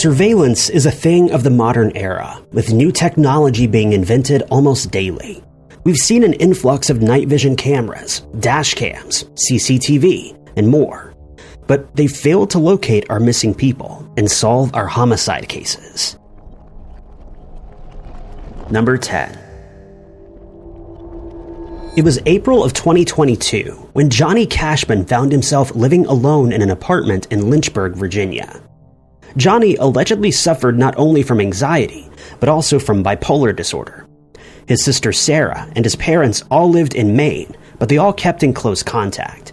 Surveillance is a thing of the modern era, with new technology being invented almost daily. We've seen an influx of night vision cameras, dash cams, CCTV, and more. But they failed to locate our missing people and solve our homicide cases. Number 10. It was April of 2022 when Johnny Cashman found himself living alone in an apartment in Lynchburg, Virginia. Johnny allegedly suffered not only from anxiety, but also from bipolar disorder. His sister Sarah and his parents all lived in Maine, but they all kept in close contact.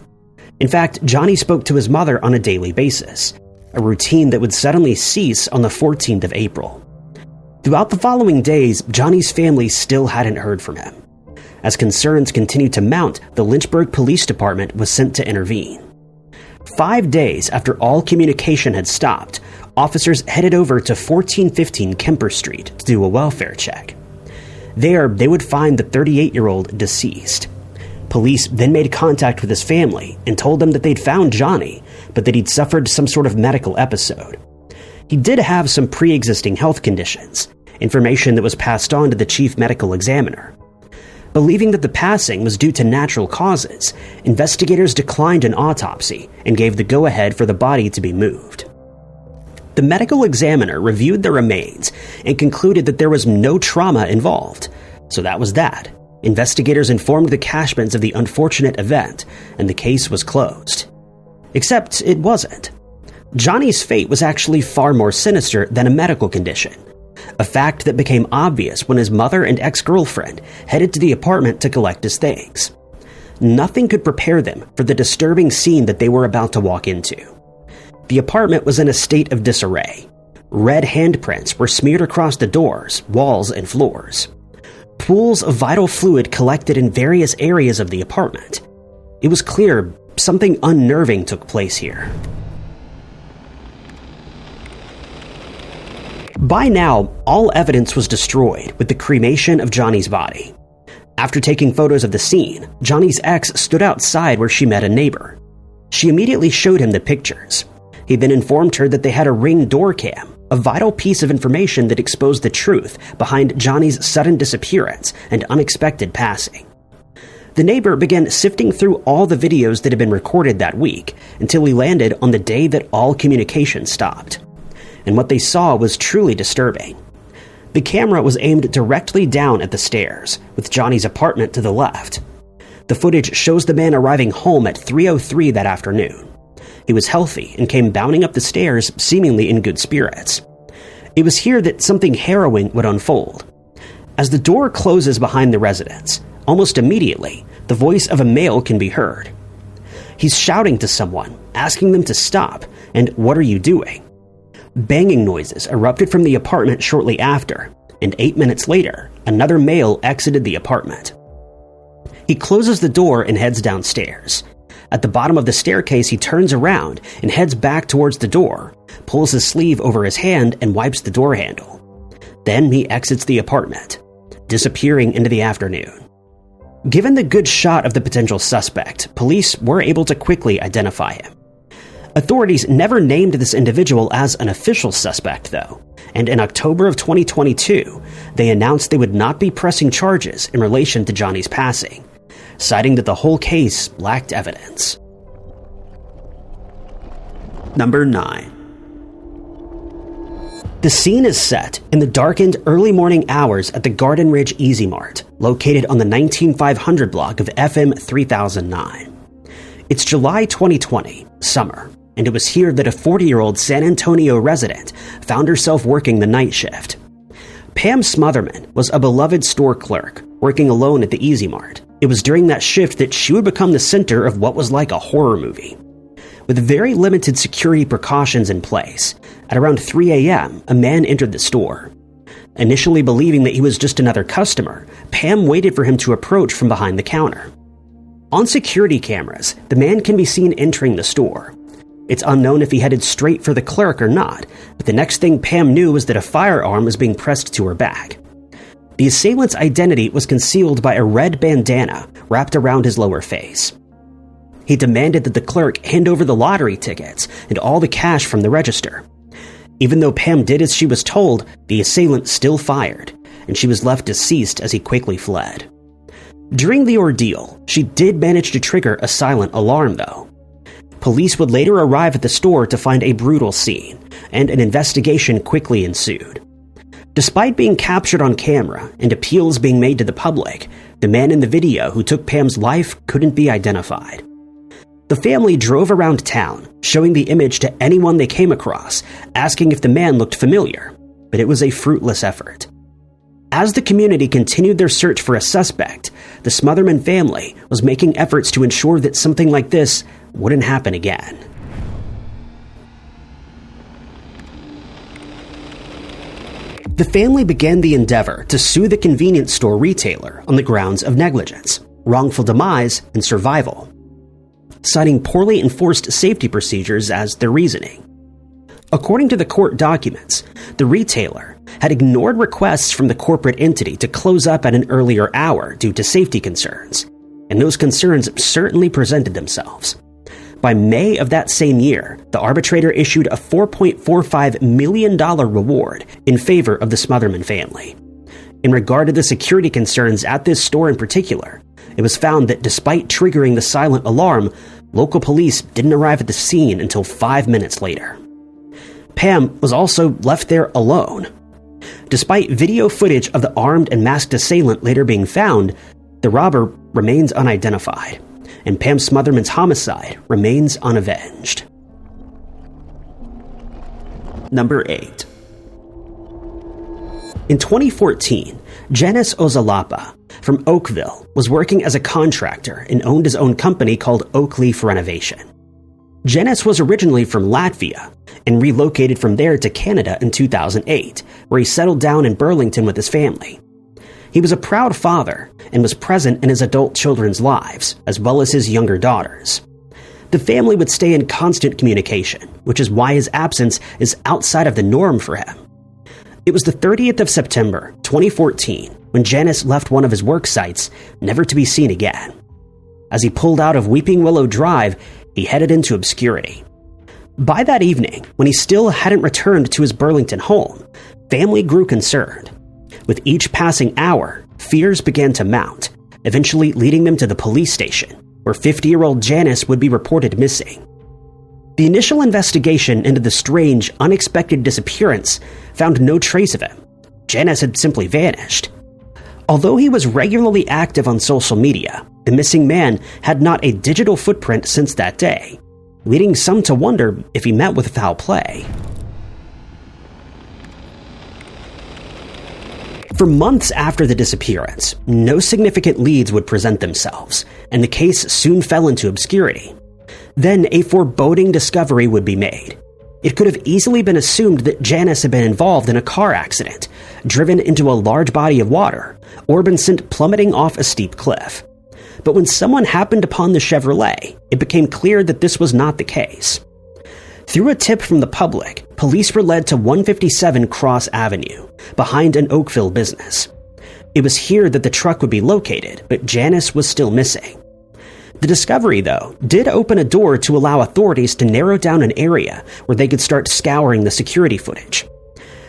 In fact, Johnny spoke to his mother on a daily basis, a routine that would suddenly cease on the 14th of April. Throughout the following days, Johnny's family still hadn't heard from him. As concerns continued to mount, the Lynchburg Police Department was sent to intervene. 5 days after all communication had stopped, officers headed over to 1415 Kemper Street to do a welfare check. There, they would find the 38-year-old deceased. Police then made contact with his family and told them that they'd found Johnny, but that he'd suffered some sort of medical episode. He did have some pre-existing health conditions, information that was passed on to the chief medical examiner. Believing that the passing was due to natural causes, investigators declined an autopsy and gave the go-ahead for the body to be moved. The medical examiner reviewed the remains and concluded that there was no trauma involved. So that was that. Investigators informed the Cashmans of the unfortunate event, and the case was closed. Except it wasn't. Johnny's fate was actually far more sinister than a medical condition, a fact that became obvious when his mother and ex-girlfriend headed to the apartment to collect his things. Nothing could prepare them for the disturbing scene that they were about to walk into. The apartment was in a state of disarray. Red handprints were smeared across the doors, walls, and floors. Pools of vital fluid collected in various areas of the apartment. It was clear something unnerving took place here. By now, all evidence was destroyed with the cremation of Johnny's body. After taking photos of the scene, Johnny's ex stood outside where she met a neighbor. She immediately showed him the pictures. He then informed her that they had a Ring door cam, a vital piece of information that exposed the truth behind Johnny's sudden disappearance and unexpected passing. The neighbor began sifting through all the videos that had been recorded that week until he landed on the day that all communication stopped. And what they saw was truly disturbing. The camera was aimed directly down at the stairs, with Johnny's apartment to the left. The footage shows the man arriving home at 3:03 that afternoon. He was healthy and came bounding up the stairs, seemingly in good spirits. It was here that something harrowing would unfold. As the door closes behind the residence, almost immediately, the voice of a male can be heard. He's shouting to someone, asking them to stop, and "What are you doing?" Banging noises erupted from the apartment shortly after, and 8 minutes later, another male exited the apartment. He closes the door and heads downstairs. At the bottom of the staircase, he turns around and heads back towards the door, pulls his sleeve over his hand and wipes the door handle. Then he exits the apartment, disappearing into the afternoon. Given the good shot of the potential suspect, police were able to quickly identify him. Authorities never named this individual as an official suspect, though, and in October of 2022, they announced they would not be pressing charges in relation to Johnny's passing, citing that the whole case lacked evidence. Number 9. The scene is set in the darkened early morning hours at the Garden Ridge Easy Mart, located on the 19500 block of FM 3009. It's July 2020, summer, and it was here that a 40-year-old San Antonio resident found herself working the night shift. Pam Smotherman was a beloved store clerk, working alone at the Easy Mart. It was during that shift that she would become the center of what was like a horror movie. With very limited security precautions in place, at around 3 a.m., a man entered the store. Initially believing that he was just another customer, Pam waited for him to approach from behind the counter. On security cameras, the man can be seen entering the store. It's unknown if he headed straight for the clerk or not, but the next thing Pam knew was that a firearm was being pressed to her back. The assailant's identity was concealed by a red bandana wrapped around his lower face. He demanded that the clerk hand over the lottery tickets and all the cash from the register. Even though Pam did as she was told, the assailant still fired, and she was left deceased as he quickly fled. During the ordeal, she did manage to trigger a silent alarm, though. Police would later arrive at the store to find a brutal scene, and an investigation quickly ensued. Despite being captured on camera and appeals being made to the public, the man in the video who took Pam's life couldn't be identified. The family drove around town, showing the image to anyone they came across, asking if the man looked familiar, but it was a fruitless effort. As the community continued their search for a suspect, the Smotherman family was making efforts to ensure that something like this wouldn't happen again. The family began the endeavor to sue the convenience store retailer on the grounds of negligence, wrongful demise, and survival, citing poorly enforced safety procedures as their reasoning. According to the court documents, the retailer had ignored requests from the corporate entity to close up at an earlier hour due to safety concerns, and those concerns certainly presented themselves. By May of that same year, the arbitrator issued a $4.45 million reward in favor of the Smotherman family. In regard to the security concerns at this store in particular, it was found that despite triggering the silent alarm, local police didn't arrive at the scene until 5 minutes later. Pam was also left there alone. Despite video footage of the armed and masked assailant later being found, the robber remains unidentified, and Pam Smotherman's homicide remains unavenged. Number 8. In 2014, Janice Ozalapa from Oakville was working as a contractor and owned his own company called Oakleaf Renovation. Janice was originally from Latvia and relocated from there to Canada in 2008, where he settled down in Burlington with his family. He was a proud father and was present in his adult children's lives, as well as his younger daughters. The family would stay in constant communication, which is why his absence is outside of the norm for him. It was the 30th of September, 2014, when Janice left one of his work sites, never to be seen again. As he pulled out of Weeping Willow Drive, he headed into obscurity. By that evening, when he still hadn't returned to his Burlington home, family grew concerned. With each passing hour, fears began to mount, eventually leading them to the police station, where 50-year-old Janice would be reported missing. The initial investigation into the strange, unexpected disappearance found no trace of him. Janice had simply vanished. Although he was regularly active on social media, the missing man had not a digital footprint since that day, leading some to wonder if he met with foul play. For months after the disappearance, no significant leads would present themselves, and the case soon fell into obscurity. Then a foreboding discovery would be made. It could have easily been assumed that Janice had been involved in a car accident, driven into a large body of water, or been sent plummeting off a steep cliff. But when someone happened upon the Chevrolet, it became clear that this was not the case. Through a tip from the public, police were led to 157 Cross Avenue, behind an Oakville business. It was here that the truck would be located, but Janice was still missing. The discovery, though, did open a door to allow authorities to narrow down an area where they could start scouring the security footage.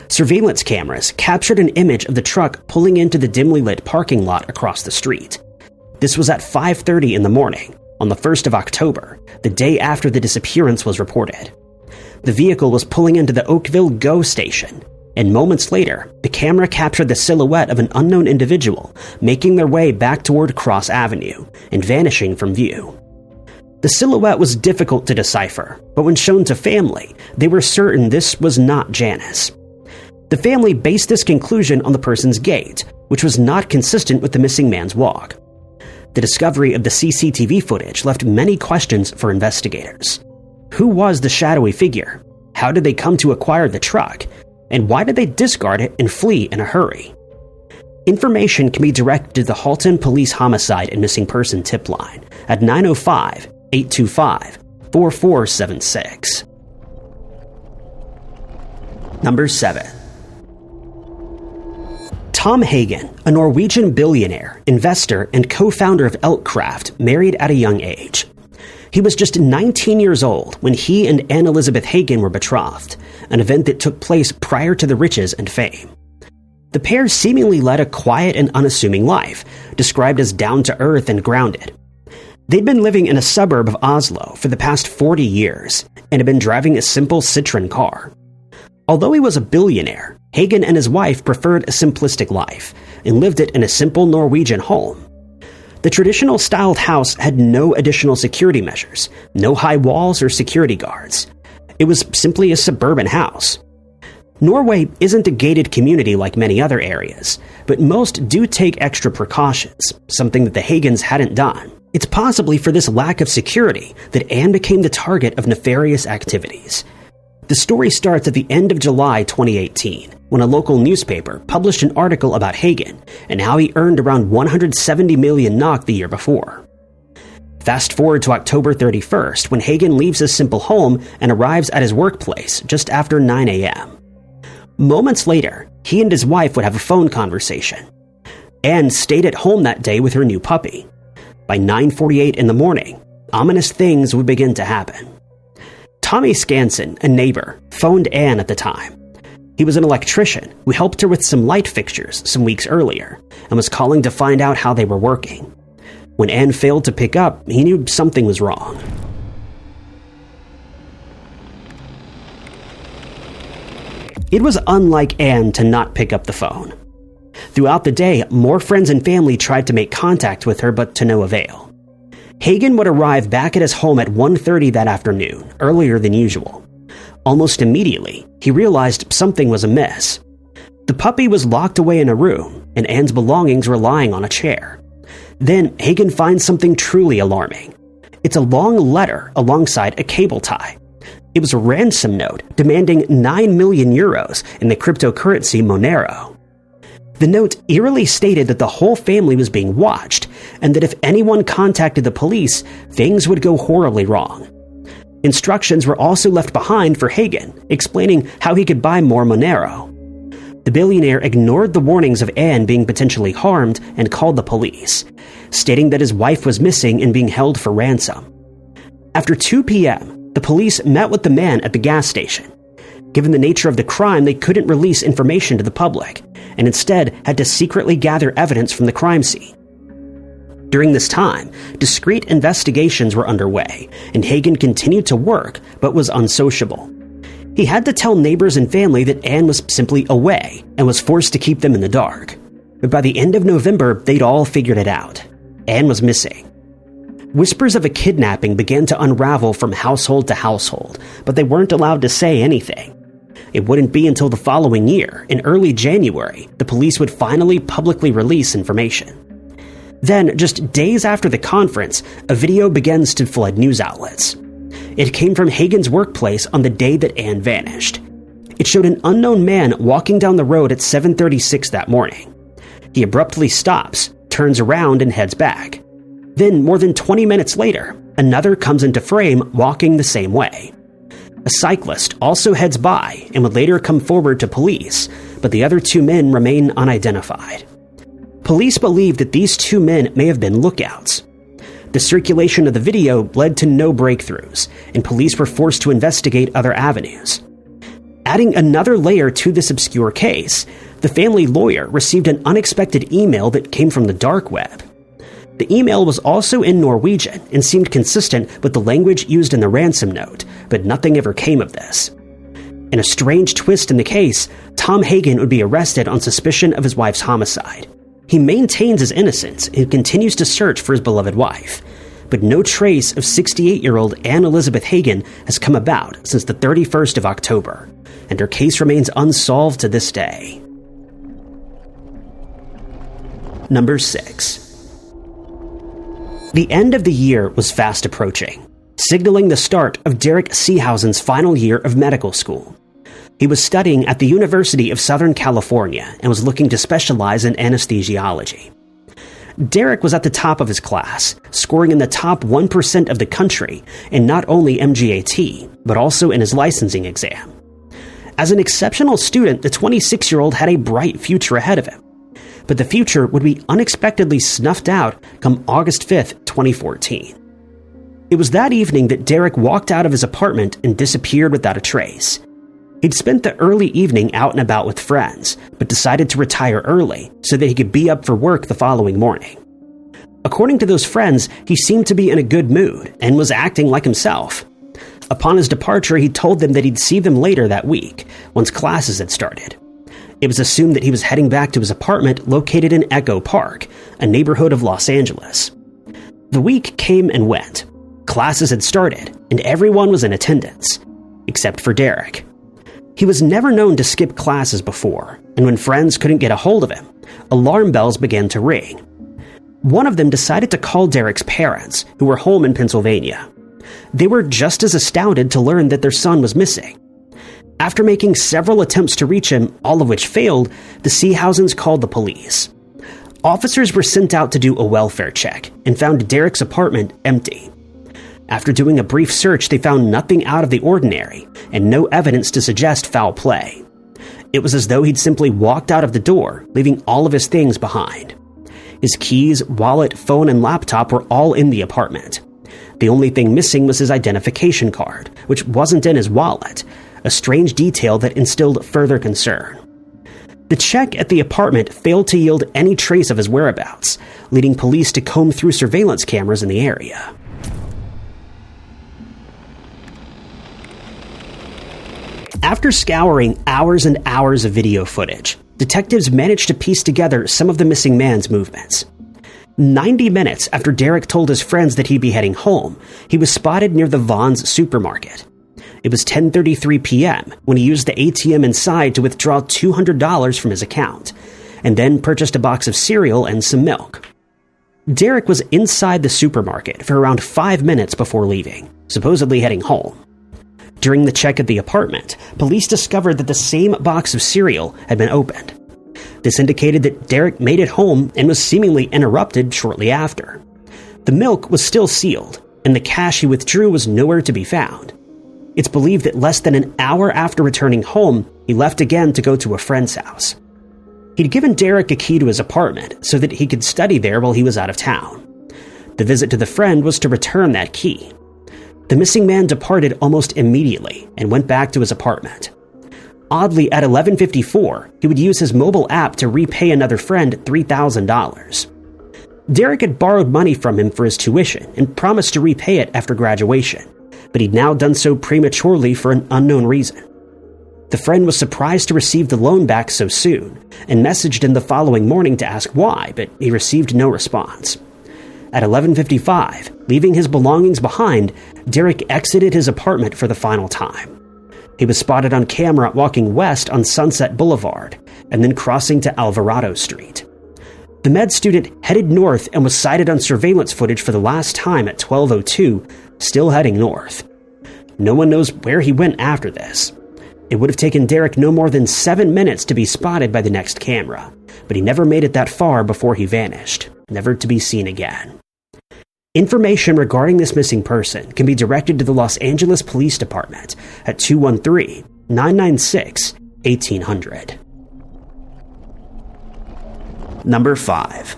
Surveillance cameras captured an image of the truck pulling into the dimly lit parking lot across the street. This was at 5:30 in the morning, on the 1st of October, the day after the disappearance was reported. The vehicle was pulling into the Oakville GO station, and moments later, the camera captured the silhouette of an unknown individual making their way back toward Cross Avenue and vanishing from view. The silhouette was difficult to decipher, but when shown to family, they were certain this was not Janice. The family based this conclusion on the person's gait, which was not consistent with the missing man's walk. The discovery of the CCTV footage left many questions for investigators. Who was the shadowy figure? How did they come to acquire the truck? And why did they discard it and flee in a hurry? Information can be directed to the Halton Police Homicide and Missing Person tip line at 905-825-4476. Number 7. Tom Hagen, a Norwegian billionaire, investor, and co-founder of Elkcraft, married at a young age. He was just 19 years old when he and Anne Elizabeth Hagen were betrothed, an event that took place prior to the riches and fame. The pair seemingly led a quiet and unassuming life, described as down-to-earth and grounded. They'd been living in a suburb of Oslo for the past 40 years and had been driving a simple Citroen car. Although he was a billionaire, Hagen and his wife preferred a simplistic life and lived it in a simple Norwegian home. The traditional styled house had no additional security measures, no high walls or security guards. It was simply a suburban house. Norway isn't a gated community like many other areas, but most do take extra precautions, something that the Hagens hadn't done. It's possibly for this lack of security that Anne became the target of nefarious activities. The story starts at the end of July 2018, when a local newspaper published an article about Hagen and how he earned around 170 million NOK the year before. Fast forward to October 31st, when Hagen leaves his simple home and arrives at his workplace just after 9 a.m. Moments later, he and his wife would have a phone conversation. Anne stayed at home that day with her new puppy. By 9:48 in the morning, ominous things would begin to happen. Tommy Skansen, a neighbor, phoned Anne at the time. He was an electrician who helped her with some light fixtures some weeks earlier and was calling to find out how they were working. When Anne failed to pick up, he knew something was wrong. It was unlike Anne to not pick up the phone. Throughout the day, more friends and family tried to make contact with her, but to no avail. Hagen would arrive back at his home at 1:30 that afternoon, earlier than usual. Almost immediately, he realized something was amiss. The puppy was locked away in a room, and Anne's belongings were lying on a chair. Then, Hagen finds something truly alarming. It's a long letter alongside a cable tie. It was a ransom note demanding 9 million euros in the cryptocurrency Monero. The note eerily stated that the whole family was being watched, and that if anyone contacted the police, things would go horribly wrong. Instructions were also left behind for Hagen, explaining how he could buy more Monero. The billionaire ignored the warnings of Anne being potentially harmed and called the police, stating that his wife was missing and being held for ransom. After 2 p.m., the police met with the man at the gas station. Given the nature of the crime, they couldn't release information to the public, and instead had to secretly gather evidence from the crime scene. During this time, discreet investigations were underway, and Hagen continued to work, but was unsociable. He had to tell neighbors and family that Anne was simply away, and was forced to keep them in the dark. But by the end of November, they'd all figured it out. Anne was missing. Whispers of a kidnapping began to unravel from household to household, but they weren't allowed to say anything. It wouldn't be until the following year, in early January, the police would finally publicly release information. Then, just days after the conference, a video begins to flood news outlets. It came from Hagen's workplace on the day that Anne vanished. It showed an unknown man walking down the road at 7:36 that morning. He abruptly stops, turns around, and heads back. Then, more than 20 minutes later, another comes into frame walking the same way. A cyclist also heads by and would later come forward to police, but the other 2 men remain unidentified. Police believe that these 2 men may have been lookouts. The circulation of the video led to no breakthroughs, and police were forced to investigate other avenues. Adding another layer to this obscure case, the family lawyer received an unexpected email that came from the dark web. The email was also in Norwegian and seemed consistent with the language used in the ransom note, but nothing ever came of this. In a strange twist in the case, Tom Hagen would be arrested on suspicion of his wife's homicide. He maintains his innocence and continues to search for his beloved wife, but no trace of 68-year-old Anne Elizabeth Hagen has come about since the 31st of October, and her case remains unsolved to this day. Number 6. The end of the year was fast approaching, signaling the start of Derek Seehausen's final year of medical school. He was studying at the University of Southern California and was looking to specialize in anesthesiology. Derek was at the top of his class, scoring in the top 1% of the country in not only MGAT, but also in his licensing exam. As an exceptional student, the 26-year-old had a bright future ahead of him. But the future would be unexpectedly snuffed out come August 5th, 2014. It was that evening that Derek walked out of his apartment and disappeared without a trace. He'd spent the early evening out and about with friends, but decided to retire early so that he could be up for work the following morning. According to those friends, he seemed to be in a good mood and was acting like himself. Upon his departure, he told them that he'd see them later that week, once classes had started. It was assumed that he was heading back to his apartment located in Echo Park, a neighborhood of Los Angeles. The week came and went. Classes had started, and everyone was in attendance, except for Derek. He was never known to skip classes before, and when friends couldn't get a hold of him, alarm bells began to ring. One of them decided to call Derek's parents, who were home in Pennsylvania. They were just as astounded to learn that their son was missing. After making several attempts to reach him, all of which failed, the Seehausens called the police. Officers were sent out to do a welfare check and found Derek's apartment empty. After doing a brief search, they found nothing out of the ordinary and no evidence to suggest foul play. It was as though he'd simply walked out of the door, leaving all of his things behind. His keys, wallet, phone, and laptop were all in the apartment. The only thing missing was his identification card, which wasn't in his wallet, a strange detail that instilled further concern. The check at the apartment failed to yield any trace of his whereabouts, leading police to comb through surveillance cameras in the area. After scouring hours and hours of video footage, detectives managed to piece together some of the missing man's movements. 90 minutes after Derek told his friends that he'd be heading home, he was spotted near the Vons supermarket. It was 10:33 p.m. when he used the ATM inside to withdraw $200 from his account, and then purchased a box of cereal and some milk. Derek was inside the supermarket for around 5 minutes before leaving, supposedly heading home. During the check at the apartment, police discovered that the same box of cereal had been opened. This indicated that Derek made it home and was seemingly interrupted shortly after. The milk was still sealed, and the cash he withdrew was nowhere to be found. It's believed that less than an hour after returning home, he left again to go to a friend's house. He'd given Derek a key to his apartment so that he could study there while he was out of town. The visit to the friend was to return that key. The missing man departed almost immediately and went back to his apartment. Oddly, at 11:54, he would use his mobile app to repay another friend $3,000. Derek had borrowed money from him for his tuition and promised to repay it after graduation, but he'd now done so prematurely for an unknown reason. The friend was surprised to receive the loan back so soon and messaged him the following morning to ask why, but he received no response. At 11:55, leaving his belongings behind, Derek exited his apartment for the final time. He was spotted on camera walking west on Sunset Boulevard and then crossing to Alvarado Street. The med student headed north and was sighted on surveillance footage for the last time at 12:02, still heading north. No one knows where he went after this. It would have taken Derek no more than 7 minutes to be spotted by the next camera, but he never made it that far before he vanished, never to be seen again. Information regarding this missing person can be directed to the Los Angeles Police Department at 213-996-1800. Number 5.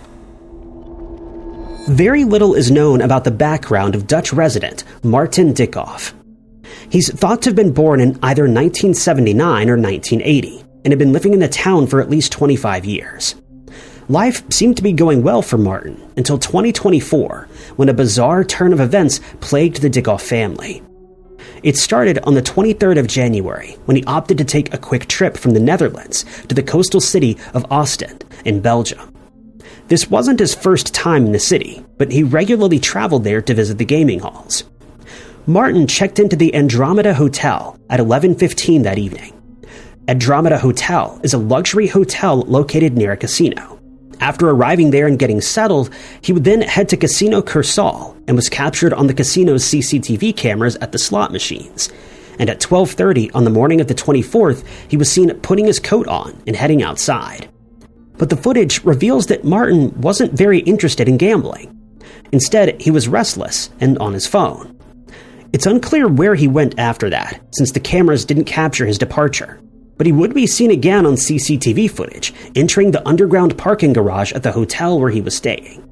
Very little is known about the background of Dutch resident Martin Dikhoff. He's thought to have been born in either 1979 or 1980 and had been living in the town for at least 25 years. Life seemed to be going well for Martin until 2024, when a bizarre turn of events plagued the Dikhoff family. It started on the 23rd of January, when he opted to take a quick trip from the Netherlands to the coastal city of Ostend in Belgium. This wasn't his first time in the city, but he regularly traveled there to visit the gaming halls. Martin checked into the Andromeda Hotel at 11:15 that evening. Andromeda Hotel is a luxury hotel located near a casino. After arriving there and getting settled, he would then head to Casino Cursal and was captured on the casino's CCTV cameras at the slot machines. And at 12:30 on the morning of the 24th, he was seen putting his coat on and heading outside. But the footage reveals that Martin wasn't very interested in gambling. Instead, he was restless and on his phone. It's unclear where he went after that, since the cameras didn't capture his departure. But he would be seen again on CCTV footage, entering the underground parking garage at the hotel where he was staying.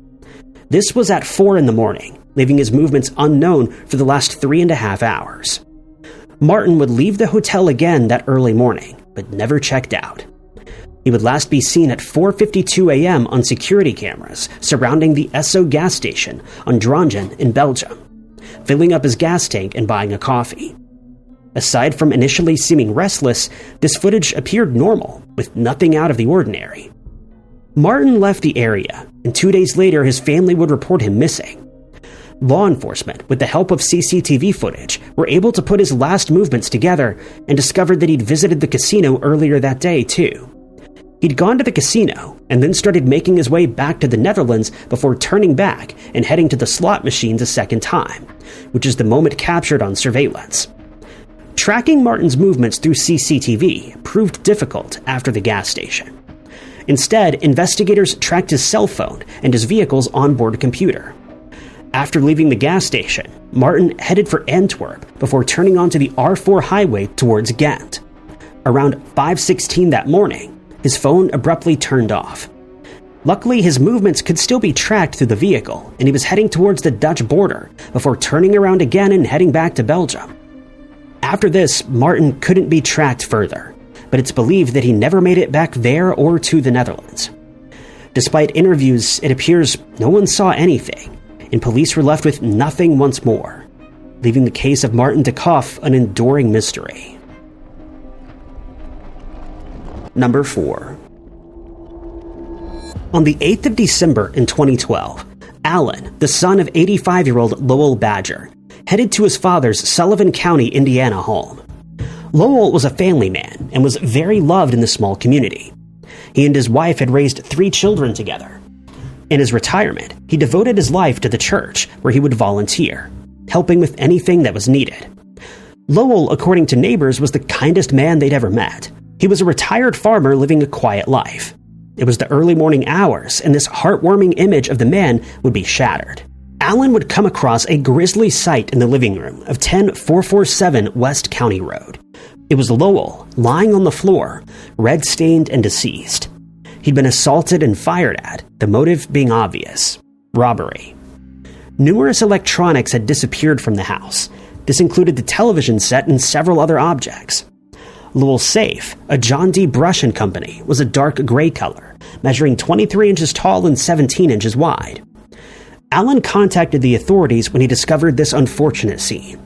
This was at 4 in the morning, leaving his movements unknown for the last 3.5 hours. Martin would leave the hotel again that early morning, but never checked out. He would last be seen at 4:52 a.m. on security cameras surrounding the Esso gas station on Drongen in Belgium, filling up his gas tank and buying a coffee. Aside from initially seeming restless, this footage appeared normal, with nothing out of the ordinary. Martin left the area, and 2 days later his family would report him missing. Law enforcement, with the help of CCTV footage, were able to put his last movements together and discovered that he'd visited the casino earlier that day, too. He'd gone to the casino and then started making his way back to the Netherlands before turning back and heading to the slot machines a second time, which is the moment captured on surveillance. Tracking Martin's movements through CCTV proved difficult after the gas station. Instead, investigators tracked his cell phone and his vehicle's onboard computer. After leaving the gas station, Martin headed for Antwerp before turning onto the R4 highway towards Ghent. Around 5:16 that morning, his phone abruptly turned off. Luckily, his movements could still be tracked through the vehicle, and he was heading towards the Dutch border before turning around again and heading back to Belgium. After this, Martin couldn't be tracked further, but it's believed that he never made it back there or to the Netherlands. Despite interviews, it appears no one saw anything, and police were left with nothing once more, leaving the case of Martin de Koff an enduring mystery. Number 4. On the 8th of December in 2012, Alan, the son of 85-year-old Lowell Badger, headed to his father's Sullivan County, Indiana home. Lowell was a family man and was very loved in the small community. He and his wife had raised 3 children together. In his retirement, he devoted his life to the church, where he would volunteer, helping with anything that was needed. Lowell, according to neighbors, was the kindest man they'd ever met. He was a retired farmer living a quiet life. It was the early morning hours, and this heartwarming image of the man would be shattered. Alan would come across a grisly sight in the living room of 10447 West County Road. It was Lowell, lying on the floor, red-stained and deceased. He'd been assaulted and fired at, the motive being obvious: robbery. Numerous electronics had disappeared from the house. This included the television set and several other objects. Lowell's safe, a John D. Brush & Company, was a dark gray color, measuring 23 inches tall and 17 inches wide. Alan contacted the authorities when he discovered this unfortunate scene.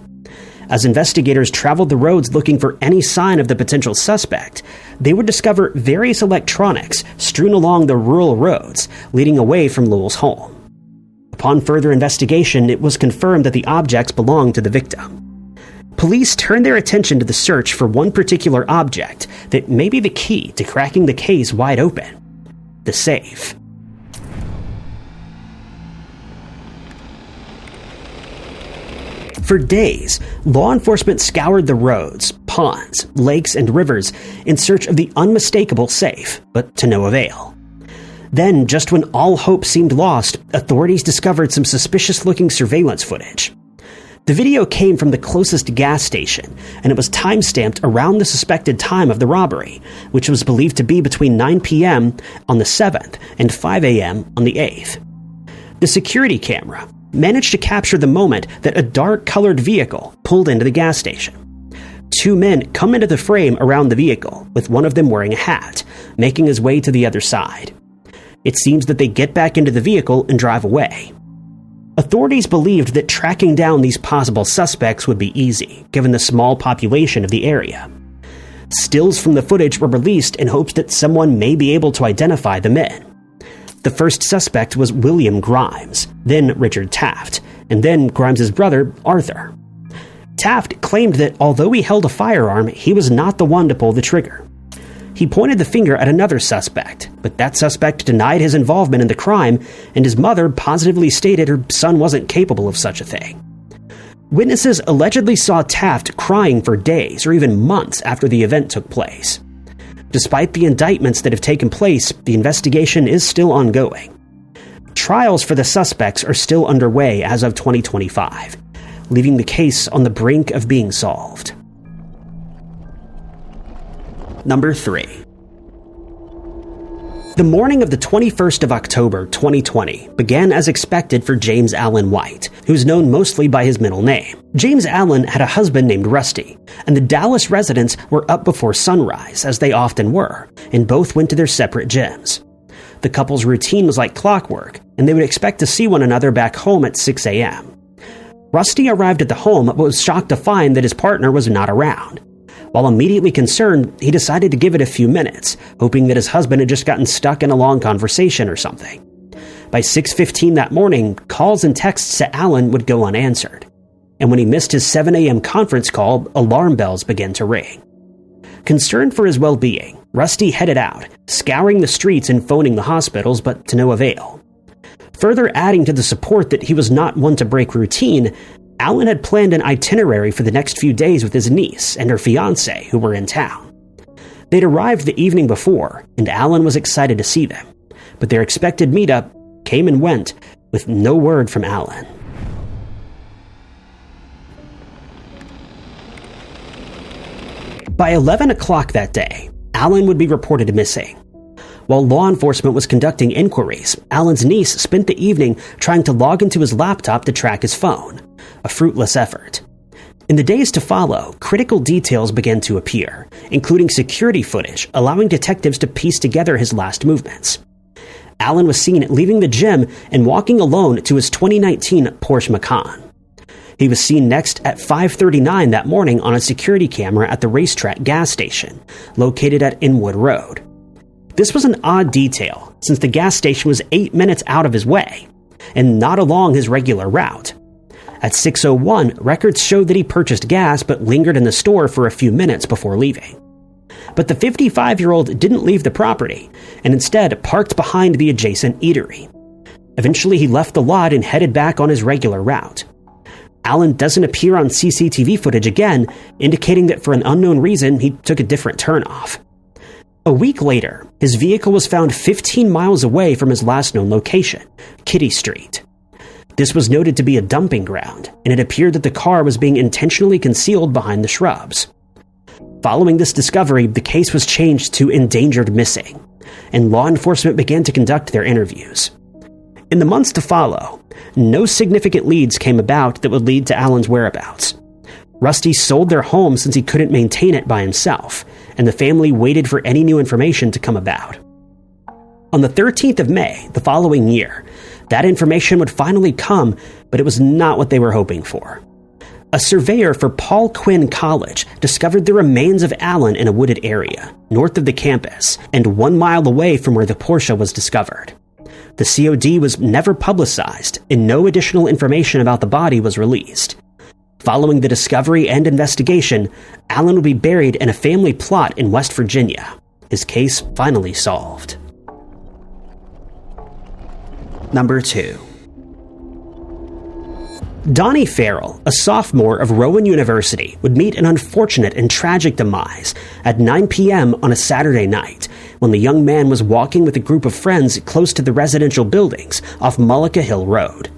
As investigators traveled the roads looking for any sign of the potential suspect, they would discover various electronics strewn along the rural roads leading away from Lowell's home. Upon further investigation, it was confirmed that the objects belonged to the victim. Police turned their attention to the search for one particular object that may be the key to cracking the case wide open: the safe. For days, law enforcement scoured the roads, ponds, lakes, and rivers in search of the unmistakable safe, but to no avail. Then, just when all hope seemed lost, authorities discovered some suspicious-looking surveillance footage. The video came from the closest gas station, and it was time-stamped around the suspected time of the robbery, which was believed to be between 9 p.m. on the 7th and 5 a.m. on the 8th. The security camera managed to capture the moment that a dark-colored vehicle pulled into the gas station. 2 men come into the frame around the vehicle, with one of them wearing a hat, making his way to the other side. It seems that they get back into the vehicle and drive away. Authorities believed that tracking down these possible suspects would be easy, given the small population of the area. Stills from the footage were released in hopes that someone may be able to identify the men. The first suspect was William Grimes, then Richard Taft, and then Grimes's brother, Arthur. Taft claimed that although he held a firearm, he was not the one to pull the trigger. He pointed the finger at another suspect, but that suspect denied his involvement in the crime, and his mother positively stated her son wasn't capable of such a thing. Witnesses allegedly saw Taft crying for days or even months after the event took place. Despite the indictments that have taken place, the investigation is still ongoing. Trials for the suspects are still underway as of 2025, leaving the case on the brink of being solved. Number 3. The morning of the 21st of October, 2020, began as expected for James Allen White, who's known mostly by his middle name. James Allen had a husband named Rusty, and the Dallas residents were up before sunrise, as they often were, and both went to their separate gyms. The couple's routine was like clockwork, and they would expect to see one another back home at 6 a.m. Rusty arrived at the home but was shocked to find that his partner was not around. While immediately concerned, he decided to give it a few minutes, hoping that his husband had just gotten stuck in a long conversation or something. By 6:15 that morning, calls and texts to Allen would go unanswered. And when he missed his 7 a.m. conference call, alarm bells began to ring. Concerned for his well-being, Rusty headed out, scouring the streets and phoning the hospitals, but to no avail. Further adding to the support that he was not one to break routine, Allen had planned an itinerary for the next few days with his niece and her fiancé, who were in town. They'd arrived the evening before, and Allen was excited to see them, but their expected meetup came and went with no word from Allen. By 11 o'clock that day, Allen would be reported missing. While law enforcement was conducting inquiries, Allen's niece spent the evening trying to log into his laptop to track his phone, a fruitless effort. In the days to follow, critical details began to appear, including security footage allowing detectives to piece together his last movements. Allen was seen leaving the gym and walking alone to his 2019 Porsche Macan. He was seen next at 5:39 that morning on a security camera at the racetrack gas station, located at Inwood Road. This was an odd detail, since the gas station was 8 minutes out of his way, and not along his regular route. At 6:01, records showed that he purchased gas but lingered in the store for a few minutes before leaving. But the 55-year-old didn't leave the property, and instead parked behind the adjacent eatery. Eventually, he left the lot and headed back on his regular route. Allen doesn't appear on CCTV footage again, indicating that for an unknown reason, he took a different turnoff. A week later, his vehicle was found 15 miles away from his last known location, Kitty Street. This was noted to be a dumping ground, and it appeared that the car was being intentionally concealed behind the shrubs. Following this discovery, the case was changed to endangered missing, and law enforcement began to conduct their interviews. In the months to follow, no significant leads came about that would lead to Allen's whereabouts. Rusty sold their home since he couldn't maintain it by himself, and the family waited for any new information to come about. On the 13th of May, the following year, that information would finally come, but it was not what they were hoping for. A surveyor for Paul Quinn College discovered the remains of Allen in a wooded area, north of the campus, and 1 mile away from where the Porsche was discovered. The COD was never publicized, and no additional information about the body was released. Following the discovery and investigation, Allen would be buried in a family plot in West Virginia. His case finally solved. Number 2. Donnie Farrell, a sophomore of Rowan University, would meet an unfortunate and tragic demise at 9 p.m. on a Saturday night when the young man was walking with a group of friends close to the residential buildings off Mullica Hill Road.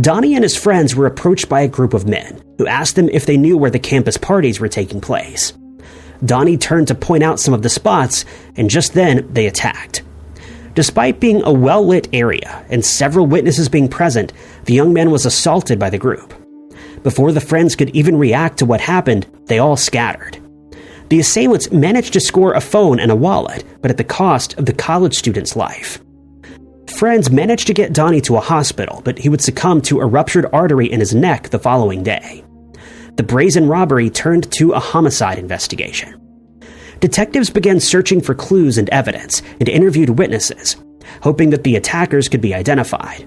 Donnie and his friends were approached by a group of men who asked them if they knew where the campus parties were taking place. Donnie turned to point out some of the spots, and just then they attacked. Despite being a well-lit area and several witnesses being present, the young man was assaulted by the group. Before the friends could even react to what happened, they all scattered. The assailants managed to score a phone and a wallet, but at the cost of the college student's life. Friends managed to get Donnie to a hospital, but he would succumb to a ruptured artery in his neck the following day. The brazen robbery turned to a homicide investigation. Detectives began searching for clues and evidence and interviewed witnesses, hoping that the attackers could be identified.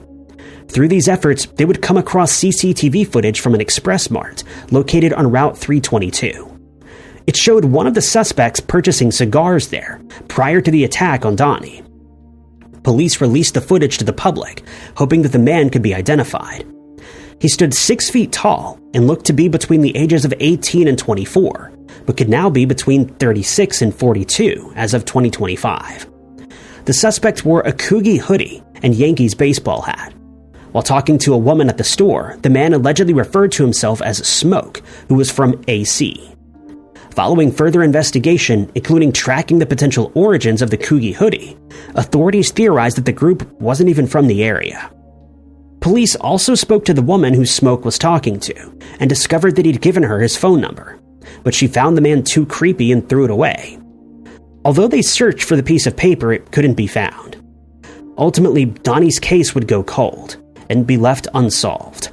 Through these efforts, they would come across CCTV footage from an Express Mart located on Route 322. It showed one of the suspects purchasing cigars there prior to the attack on Donnie. Police released the footage to the public, hoping that the man could be identified. He stood 6 feet tall and looked to be between the ages of 18 and 24, but could now be between 36 and 42 as of 2025. The suspect wore a Coogee hoodie and Yankees baseball hat. While talking to a woman at the store, the man allegedly referred to himself as Smoke, who was from AC. Following further investigation, including tracking the potential origins of the Coogie hoodie, authorities theorized that the group wasn't even from the area. Police also spoke to the woman who Smoke was talking to and discovered that he'd given her his phone number, but she found the man too creepy and threw it away. Although they searched for the piece of paper, it couldn't be found. Ultimately, Donnie's case would go cold and be left unsolved.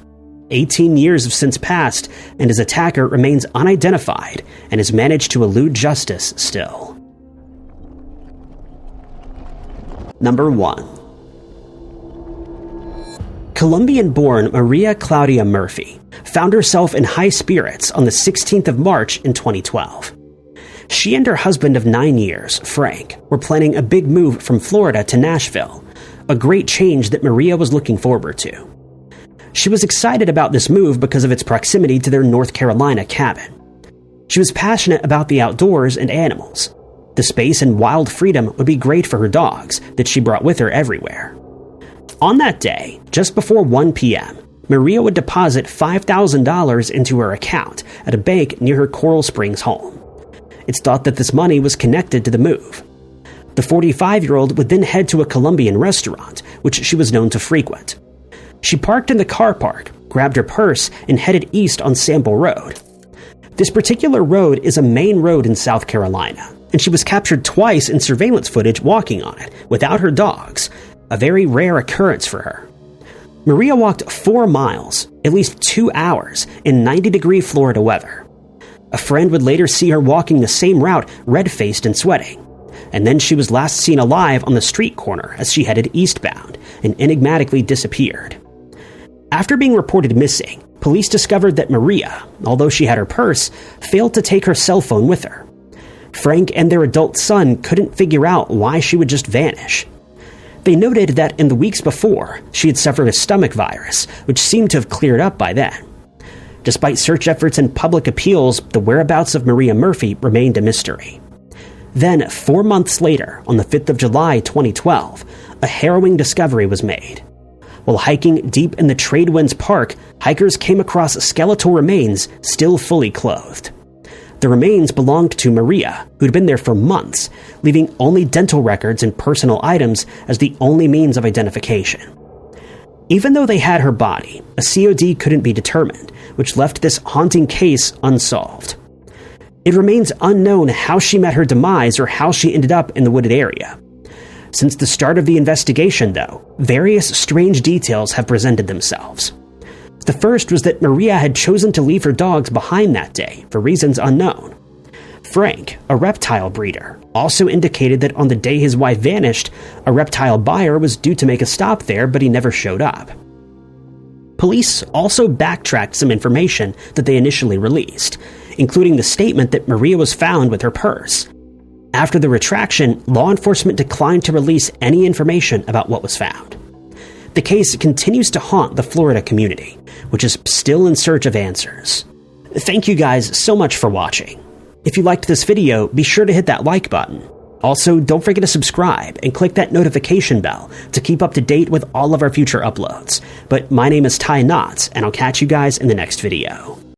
18 years have since passed, and his attacker remains unidentified and has managed to elude justice still. Number 1. Colombian-born Maria Claudia Murphy found herself in high spirits on the 16th of March in 2012. She and her husband of 9 years, Frank, were planning a big move from Florida to Nashville, a great change that Maria was looking forward to. She was excited about this move because of its proximity to their North Carolina cabin. She was passionate about the outdoors and animals. The space and wild freedom would be great for her dogs that she brought with her everywhere. On that day, just before 1 p.m., Maria would deposit $5,000 into her account at a bank near her Coral Springs home. It's thought that this money was connected to the move. The 45-year-old would then head to a Colombian restaurant, which she was known to frequent. She parked in the car park, grabbed her purse, and headed east on Sample Road. This particular road is a main road in South Carolina, and she was captured twice in surveillance footage walking on it without her dogs, a very rare occurrence for her. Maria walked 4 miles, at least 2 hours, in 90-degree Florida weather. A friend would later see her walking the same route, red-faced and sweating. And then she was last seen alive on the street corner as she headed eastbound and enigmatically disappeared. After being reported missing, police discovered that Maria, although she had her purse, failed to take her cell phone with her. Frank and their adult son couldn't figure out why she would just vanish. They noted that in the weeks before, she had suffered a stomach virus, which seemed to have cleared up by then. Despite search efforts and public appeals, the whereabouts of Maria Murphy remained a mystery. Then, 4 months later, on the 5th of July 2012, a harrowing discovery was made. While hiking deep in the Tradewinds Park, hikers came across skeletal remains still fully clothed. The remains belonged to Maria, who'd been there for months, leaving only dental records and personal items as the only means of identification. Even though they had her body, a COD couldn't be determined, which left this haunting case unsolved. It remains unknown how she met her demise or how she ended up in the wooded area. Since the start of the investigation, though, various strange details have presented themselves. The first was that Maria had chosen to leave her dogs behind that day for reasons unknown. Frank, a reptile breeder, also indicated that on the day his wife vanished, a reptile buyer was due to make a stop there, but he never showed up. Police also backtracked some information that they initially released, including the statement that Maria was found with her purse. After the retraction, law enforcement declined to release any information about what was found. The case continues to haunt the Florida community, which is still in search of answers. Thank you guys so much for watching. If you liked this video, be sure to hit that like button. Also, don't forget to subscribe and click that notification bell to keep up to date with all of our future uploads. But my name is Ty Knotts, and I'll catch you guys in the next video.